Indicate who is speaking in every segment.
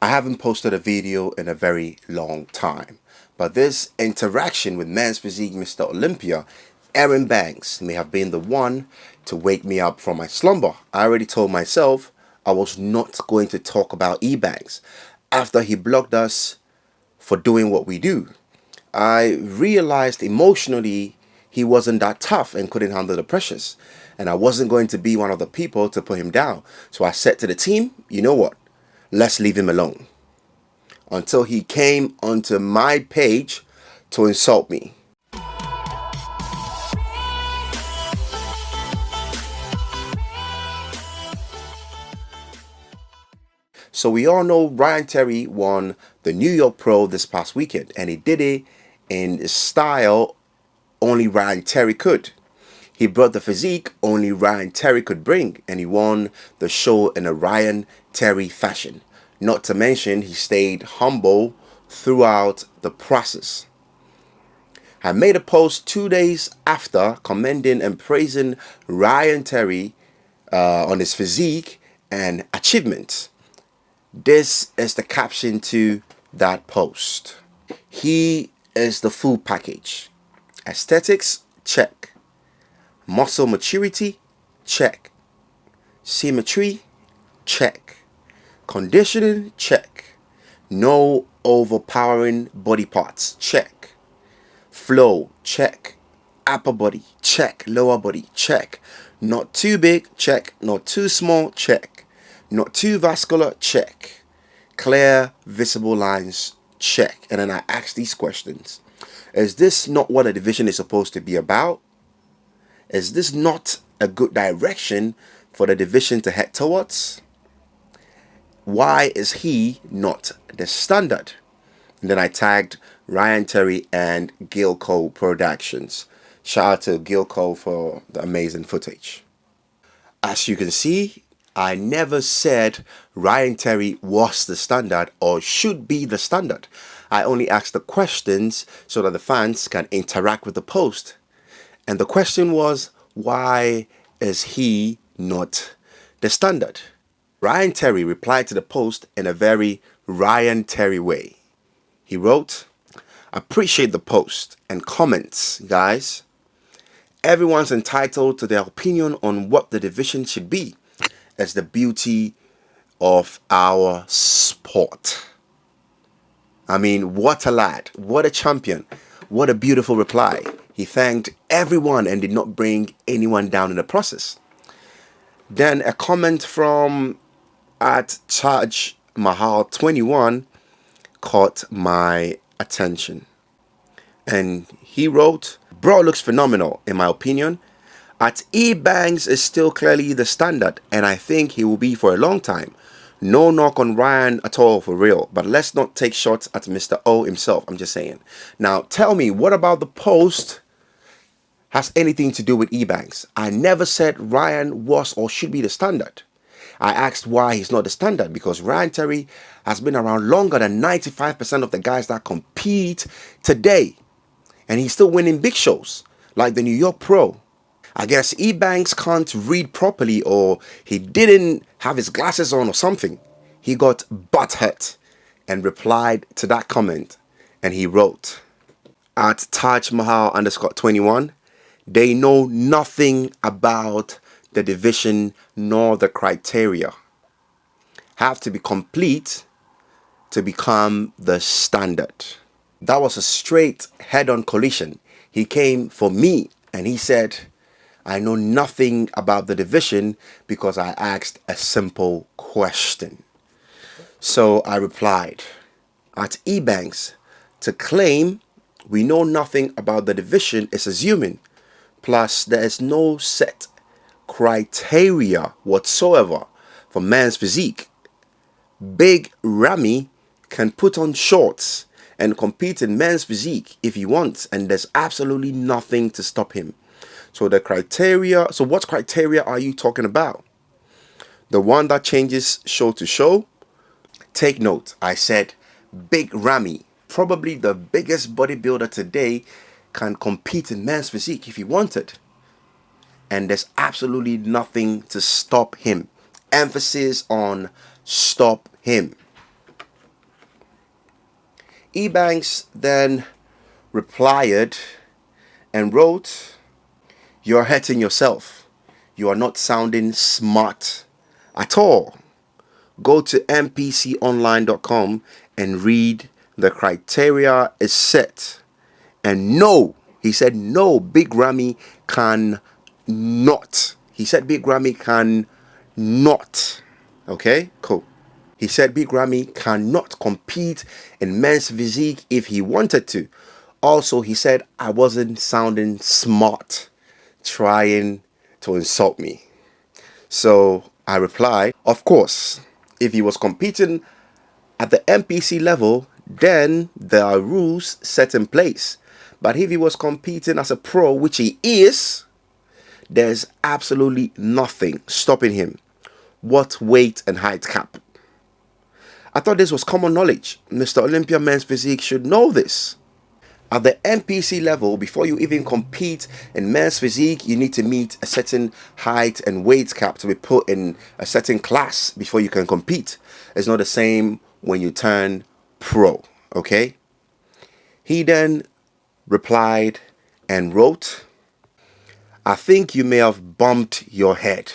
Speaker 1: I haven't posted a video in a very long time, but this interaction with Men's Physique Mr. Olympia, Ebanks, may have been the one to wake me up from my slumber. I already told myself I was not going to talk about Ebanks after he blocked us for doing what we do. I realized emotionally he wasn't that tough and couldn't handle the pressures. And I wasn't going to be one of the people to put him down. So I said to the team, you know what? Let's leave him alone. Until he came onto my page to insult me. So we all know Ryan Terry won the New York Pro this past weekend, and he did it in a style only Ryan Terry could. He brought the physique only Ryan Terry could bring, and he won the show in a Ryan Terry fashion. Not to mention, he stayed humble throughout the process. I made a post 2 days after commending and praising Ryan Terry on his physique and achievements. This is the caption to that post. He is the full package. Aesthetics, check. Muscle maturity, check. Symmetry, check. Conditioning, check. No overpowering body parts, check. Flow, check. Upper body, check. Lower body, check. Not too big, check. Not too small, check. Not too vascular, check. Clear, visible lines, check. And then I ask these questions. Is this not what a division is supposed to be about? Is this not a good direction for the division to head towards? Why is he not the standard? And then I tagged Ryan Terry and Gilco Productions. Shout out to Gilco for the amazing footage. As you can see, I never said Ryan Terry was the standard or should be the standard. I only asked the questions so that the fans can interact with the post. And the question was, why is he not the standard? Ryan Terry replied to the post in a very Ryan Terry way. He wrote, appreciate the post and comments, guys. Everyone's entitled to their opinion on what the division should be. As the beauty of our sport. I mean, what a lad, what a champion, what a beautiful reply. He thanked everyone and did not bring anyone down in the process. Then a comment from at Taj Mahal 21 caught my attention. And he wrote, bro looks phenomenal in my opinion. At Ebanks is still clearly the standard, and I think he will be for a long time. No knock on Ryan at all, for real, but let's not take shots at Mr. O himself, I'm just saying. Now, tell me, what about the post has anything to do with Ebanks? I never said Ryan was or should be the standard. I asked why he's not the standard, because Ryan Terry has been around longer than 95% of the guys that compete today, and he's still winning big shows, like the New York Pro. I guess Ebanks can't read properly, or he didn't have his glasses on or something. He got butthurt and replied to that comment, and he wrote, at Taj Mahal _21, they know nothing about the division nor the criteria. Have to be complete to become the standard. That was a straight head-on collision. He came for me and he said, I know nothing about the division because I asked a simple question. So I replied, at Ebanks, to claim we know nothing about the division is assuming. Plus, there is no set criteria whatsoever for men's physique. Big Ramy can put on shorts and compete in men's physique if he wants, and there's absolutely nothing to stop him. So what criteria are you talking about? The one that changes show to show? Take note, I said Big Ramy, probably the biggest bodybuilder today, can compete in men's physique if he wanted. And there's absolutely nothing to stop him. Emphasis on stop him. Ebanks then replied and wrote, "You're hurting yourself. You are not sounding smart at all. Go to mpconline.com and read the criteria is set. And no," he said, "no, Big Ramy can not." He said Big Ramy can not. Okay, cool. He said Big Ramy cannot compete in men's physique if he wanted to. Also, he said I wasn't sounding smart trying to insult me. So I replied, of course, if he was competing at the MPC level, then there are rules set in place. But if he was competing as a pro, which he is, there's absolutely nothing stopping him. What weight and height cap? I thought this was common knowledge. Mr. Olympia Men's Physique should know this. At the MPC level, before you even compete in men's physique, you need to meet a certain height and weight cap to be put in a certain class before you can compete. It's not the same when you turn pro, okay? He then replied and wrote, "I think you may have bumped your head.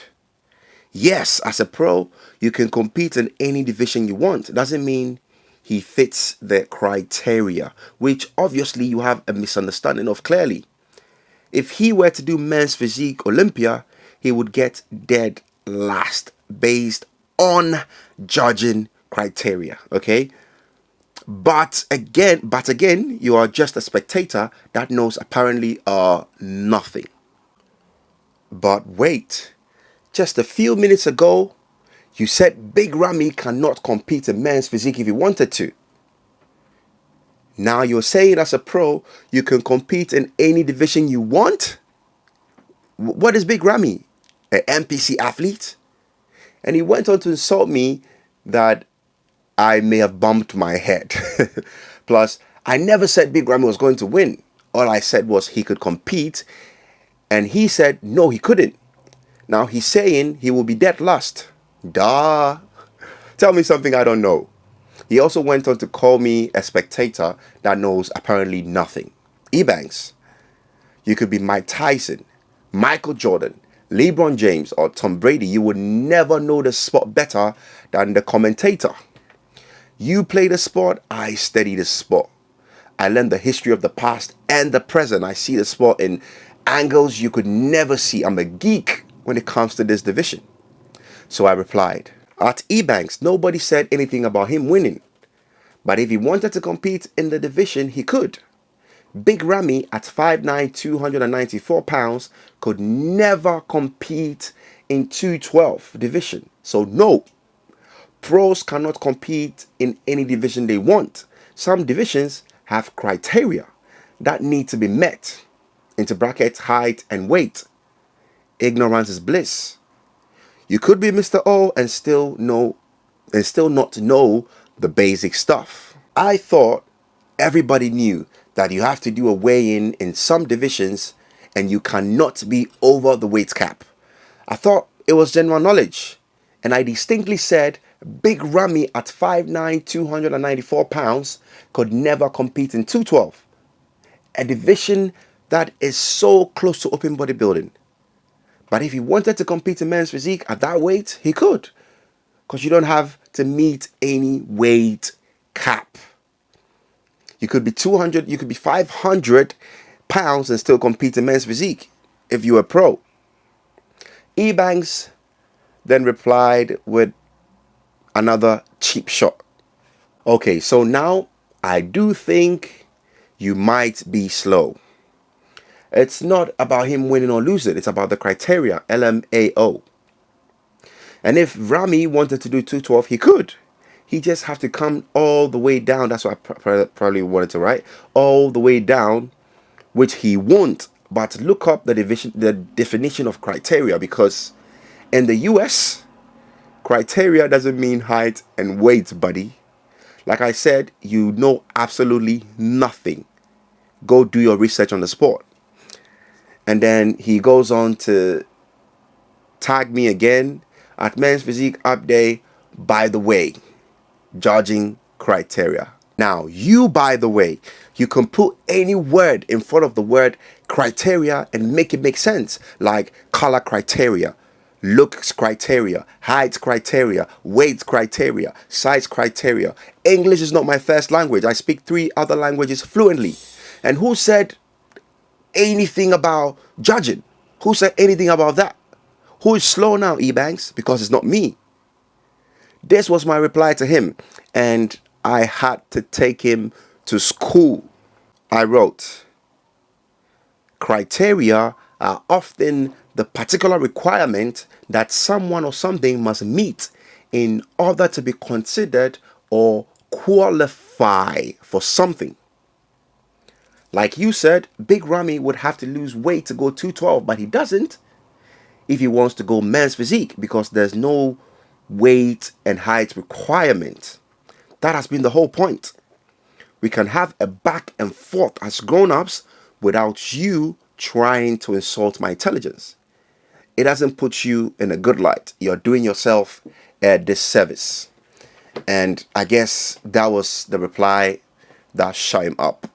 Speaker 1: Yes, as a pro, you can compete in any division you want. Doesn't mean he fits the criteria," which obviously you have a misunderstanding of clearly. If he were to do men's physique Olympia, he would get dead last based on judging criteria, okay? But again, you are just a spectator that knows apparently nothing. But wait, just a few minutes ago, you said Big Ramy cannot compete in men's physique if he wanted to. Now you're saying as a pro, you can compete in any division you want? What is Big Ramy? An MPC athlete? And he went on to insult me that I may have bumped my head. Plus, I never said Big Ramy was going to win. All I said was he could compete, and he said no, he couldn't. Now he's saying he will be dead last. Duh. Tell me something I don't know. He also went on to call me a spectator that knows apparently nothing. Ebanks, you could be Mike Tyson, Michael Jordan, LeBron James, or Tom Brady. You would never know the sport better than the commentator. You play the sport, I study the sport. I learn the history of the past and the present. I see the sport in angles you could never see. I'm a geek when it comes to this division. So I replied, at Ebanks, nobody said anything about him winning. But if he wanted to compete in the division, he could. Big Ramy at 5'9", 294 pounds could never compete in 212 division. So no, pros cannot compete in any division they want. Some divisions have criteria that need to be met. Into brackets, height and weight. Ignorance is bliss. You could be Mr. O and still not know the basic stuff. I thought everybody knew that you have to do a weigh-in in some divisions and you cannot be over the weight cap. I thought it was general knowledge. And I distinctly said Big Ramy at 5'9", 294 pounds could never compete in 212. A division that is so close to open bodybuilding. But if he wanted to compete in men's physique at that weight, he could. Because you don't have to meet any weight cap. You could be 200, you could be 500 pounds and still compete in men's physique if you were pro. Ebanks then replied with another cheap shot. Okay, so now I do think you might be slow. It's not about him winning or losing. It's about the criteria, LMAO. And if Ramy wanted to do 212, he could. He just have to come all the way down. That's what I probably wanted to write. All the way down, which he won't. But look up the definition of criteria, because in the US, criteria doesn't mean height and weight, buddy. Like I said, you know absolutely nothing. Go do your research on the sport. And then he goes on to tag me again at Men's Physique Update. By the way, judging criteria. Now, you, by the way, you can put any word in front of the word criteria and make it make sense, like color criteria, looks criteria, height criteria, weight criteria, size criteria. English is not my first language. I speak 3 other languages fluently. And who said anything about judging? Who said anything about that? Who is slow now, Ebanks? Because it's not me. This was my reply to him, and I had to take him to school. I wrote, criteria are often the particular requirement that someone or something must meet in order to be considered or qualify for something. Like you said, Big Ramy would have to lose weight to go 212, but he doesn't if he wants to go men's physique because there's no weight and height requirement. That has been the whole point. We can have a back and forth as grown-ups without you trying to insult my intelligence. It doesn't put you in a good light. You're doing yourself a disservice. And I guess that was the reply that shut him up.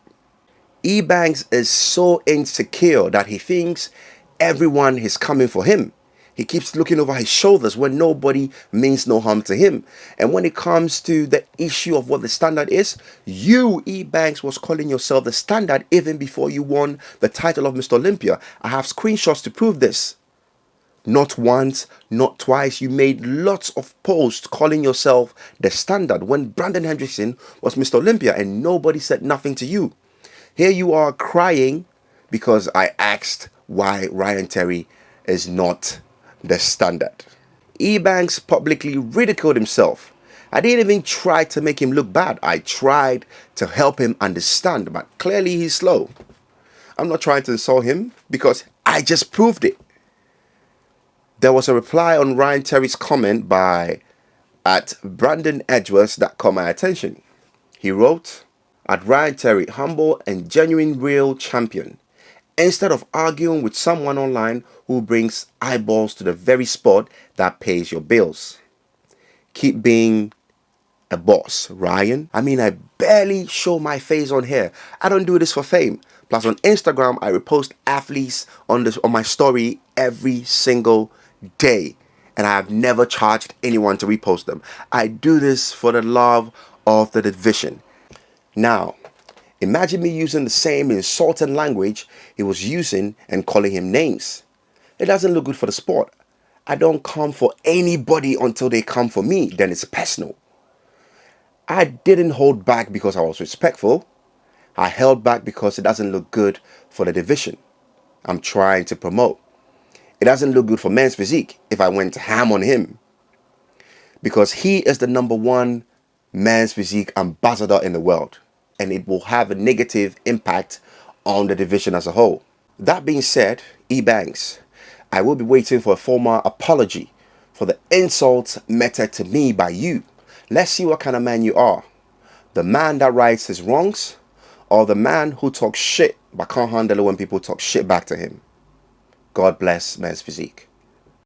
Speaker 1: Ebanks is so insecure that he thinks everyone is coming for him. He keeps looking over his shoulders when nobody means no harm to him. And when it comes to the issue of what the standard is, you, Ebanks, was calling yourself the standard even before you won the title of Mr. Olympia. I have screenshots to prove this. Not once, not twice. You made lots of posts calling yourself the standard when Brandon Hendrickson was Mr. Olympia and nobody said nothing to you. Here you are crying because I asked why Ryan Terry is not the standard. Ebanks publicly ridiculed himself. I didn't even try to make him look bad. I tried to help him understand, but clearly he's slow. I'm not trying to insult him because I just proved it. There was a reply on Ryan Terry's comment by at Brandon Edgeworth that caught my attention. He wrote, at Ryan Terry, humble and genuine real champion. Instead of arguing with someone online who brings eyeballs to the very spot that pays your bills. Keep being a boss, Ryan. I mean, I barely show my face on here. I don't do this for fame. Plus on Instagram, I repost athletes on my story every single day. And I have never charged anyone to repost them. I do this for the love of the division. Now, imagine me using the same insulting language he was using and calling him names. It doesn't look good for the sport. I don't come for anybody until they come for me. Then it's personal. I didn't hold back because I was respectful. I held back because it doesn't look good for the division I'm trying to promote. It doesn't look good for men's physique if I went ham on him. Because he is the #1 men's physique ambassador in the world. And it will have a negative impact on the division as a whole. That being said, Ebanks, I will be waiting for a formal apology for the insults meted to me by you. Let's see what kind of man you are. The man that rights his wrongs, or the man who talks shit but can't handle it when people talk shit back to him. God bless men's physique.